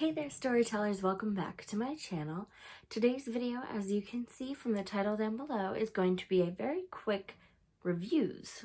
Hey there storytellers, welcome back to my channel. Today's video, as you can see from the title down below, is going to be a very quick reviews.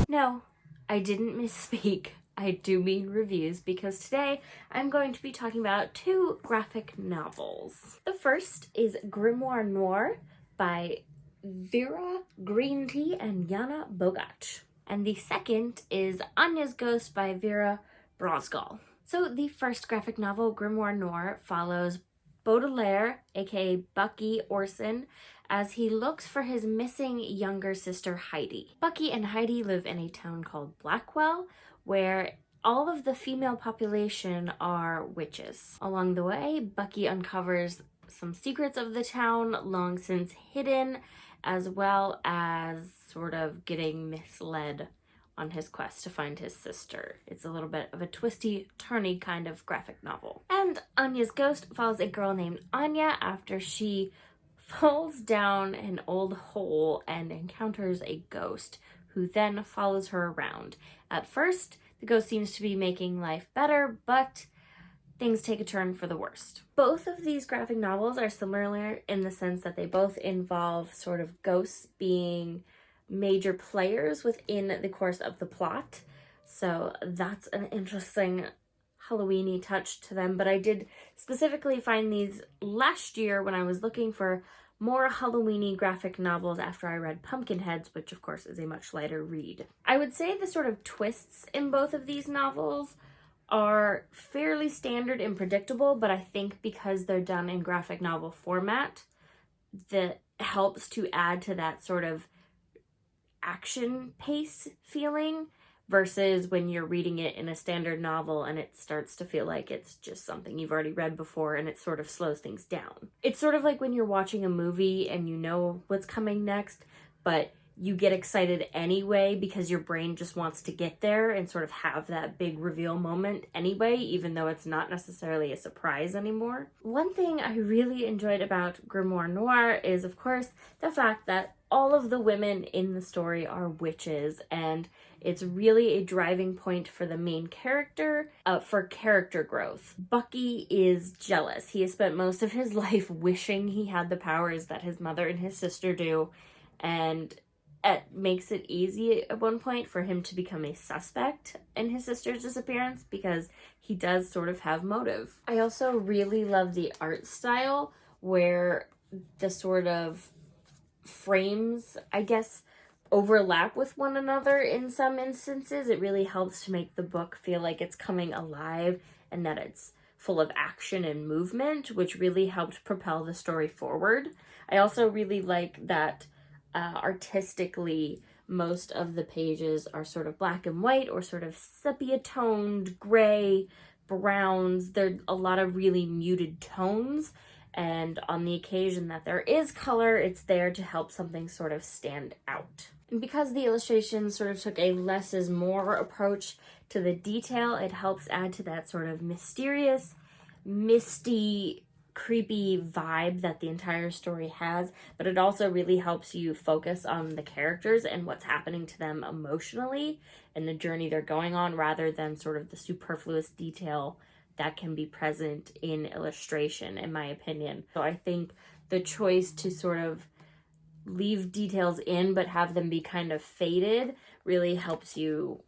No, I didn't misspeak. I do mean reviews because today I'm going to be talking about two graphic novels. The first is Grimoire Noir by Vera Green Tea and Yana Bogat. And the second is Anya's Ghost by Vera Brosgol. So the first graphic novel, Grimoire Noir, follows Baudelaire, aka Bucky Orson, as he looks for his missing younger sister Heidi. Bucky and Heidi live in a town called Blackwell, where all of the female population are witches. Along the way, Bucky uncovers some secrets of the town long since hidden, as well as sort of getting misled on his quest to find his sister. It's a little bit of a twisty-turny kind of graphic novel. And Anya's Ghost follows a girl named Anya after she falls down an old hole and encounters a ghost who then follows her around. At first, the ghost seems to be making life better, but things take a turn for the worst. Both of these graphic novels are similar in the sense that they both involve sort of ghosts being major players within the course of the plot. So that's an interesting Halloween-y touch to them. But I did specifically find these last year when I was looking for more Halloween-y graphic novels after I read Pumpkinheads, which of course is a much lighter read. I would say the sort of twists in both of these novels are fairly standard and predictable, but I think because they're done in graphic novel format, that helps to add to that sort of action pace feeling versus when you're reading it in a standard novel and it starts to feel like it's just something you've already read before and it sort of slows things down. It's sort of like when you're watching a movie and you know what's coming next, but you get excited anyway because your brain just wants to get there and sort of have that big reveal moment anyway, even though it's not necessarily a surprise anymore. One thing I really enjoyed about Grimoire Noir is, of course, the fact that all of the women in the story are witches, and it's really a driving point for the main character, for character growth. Bucky is jealous. He has spent most of his life wishing he had the powers that his mother and his sister do, and it makes it easy at one point for him to become a suspect in his sister's disappearance because he does sort of have motive. I also really love the art style where the sort of frames, I guess, overlap with one another in some instances. It really helps to make the book feel like it's coming alive and that it's full of action and movement, which really helped propel the story forward. I also really like that artistically, most of the pages are sort of black and white or sort of sepia-toned, gray, browns. There are a lot of really muted tones, and on the occasion that there is color, it's there to help something sort of stand out. And because the illustrations sort of took a less is more approach to the detail, it helps add to that sort of mysterious, misty, creepy vibe that the entire story has, but it also really helps you focus on the characters and what's happening to them emotionally and the journey they're going on, rather than sort of the superfluous detail that can be present in illustration, in my opinion. So I think the choice to sort of leave details in but have them be kind of faded really helps you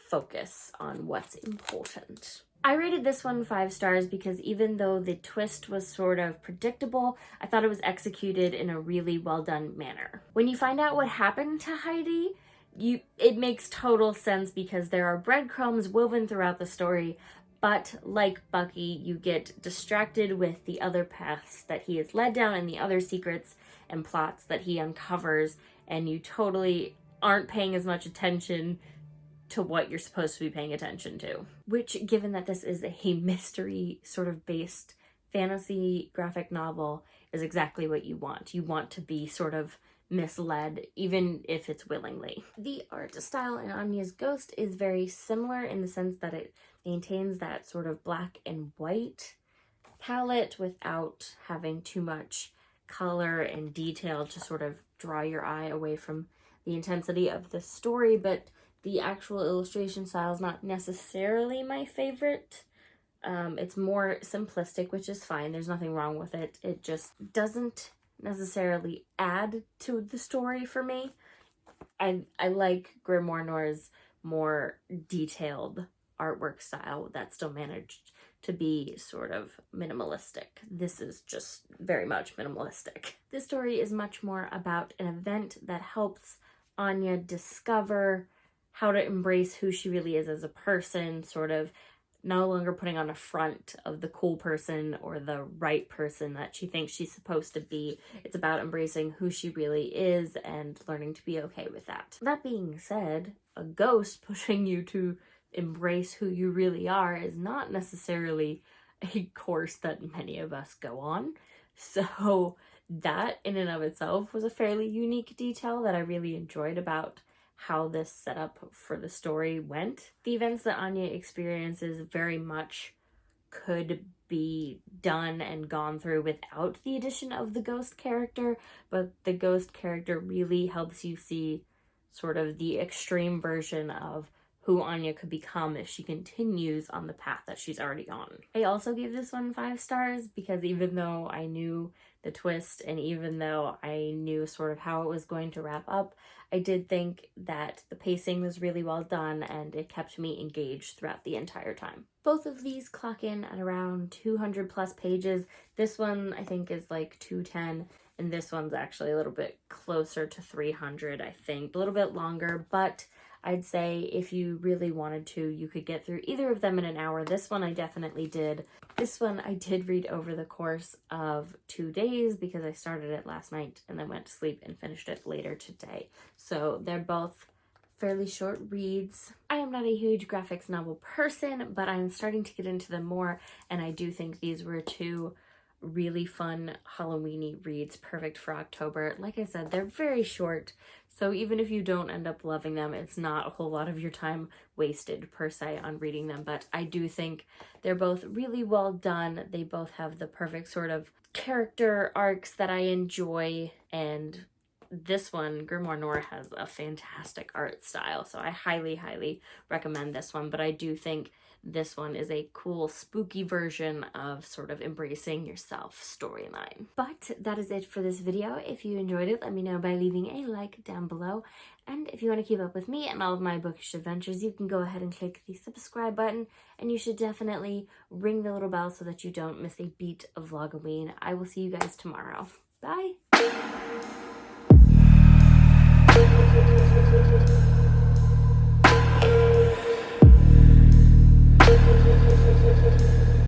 focus on what's important. I rated this one 5 stars because even though the twist was sort of predictable, I thought it was executed in a really well done manner. When you find out what happened to Heidi, it makes total sense because there are breadcrumbs woven throughout the story, but like Bucky, you get distracted with the other paths that he is led down and the other secrets and plots that he uncovers, and you totally aren't paying as much attention to what you're supposed to be paying attention to. Which, given that this is a mystery sort of based fantasy graphic novel, is exactly what you want. You want to be sort of misled, even if it's willingly. The art style in Anya's Ghost is very similar in the sense that it maintains that sort of black and white palette without having too much color and detail to sort of draw your eye away from the intensity of the story, but The actual illustration style is not necessarily my favorite. It's more simplistic, which is fine. There's nothing wrong with it. It just doesn't necessarily add to the story for me. I like Grimoire Noir's more detailed artwork style that still managed to be sort of minimalistic. This is just very much minimalistic. This story is much more about an event that helps Anya discover how to embrace who she really is as a person, sort of no longer putting on a front of the cool person or the right person that she thinks she's supposed to be. It's about embracing who she really is and learning to be okay with that. That being said, a ghost pushing you to embrace who you really are is not necessarily a course that many of us go on. So that in and of itself was a fairly unique detail that I really enjoyed about how this setup for the story went. The events that Anya experiences very much could be done and gone through without the addition of the ghost character, but the ghost character really helps you see sort of the extreme version of who Anya could become if she continues on the path that she's already on. I also gave this one 5 stars because even though I knew the twist and even though I knew sort of how it was going to wrap up, I did think that the pacing was really well done and it kept me engaged throughout the entire time. Both of these clock in at around 200 plus pages. This one I think is like 210 and this one's actually a little bit closer to 300, I think. A little bit longer, but I'd say if you really wanted to, you could get through either of them in an hour. This one I definitely did. This one I did read over the course of 2 days because I started it last night and then went to sleep and finished it later today. So they're both fairly short reads. I am not a huge graphics novel person, but I'm starting to get into them more, and I do think these were 2 really fun Halloween-y reads, perfect for October. Like I said, they're very short, so even if you don't end up loving them, it's not a whole lot of your time wasted per se on reading them, but I do think they're both really well done. They both have the perfect sort of character arcs that I enjoy, and this one, Grimoire Noir, has a fantastic art style, so I highly, highly recommend this one, but I do think this one is a cool, spooky version of sort of embracing yourself storyline. But that is it for this video. If you enjoyed it, let me know by leaving a like down below. And if you want to keep up with me and all of my bookish adventures, you can go ahead and click the subscribe button. And you should definitely ring the little bell so that you don't miss a beat of Vlogoween. I will see you guys tomorrow. Bye!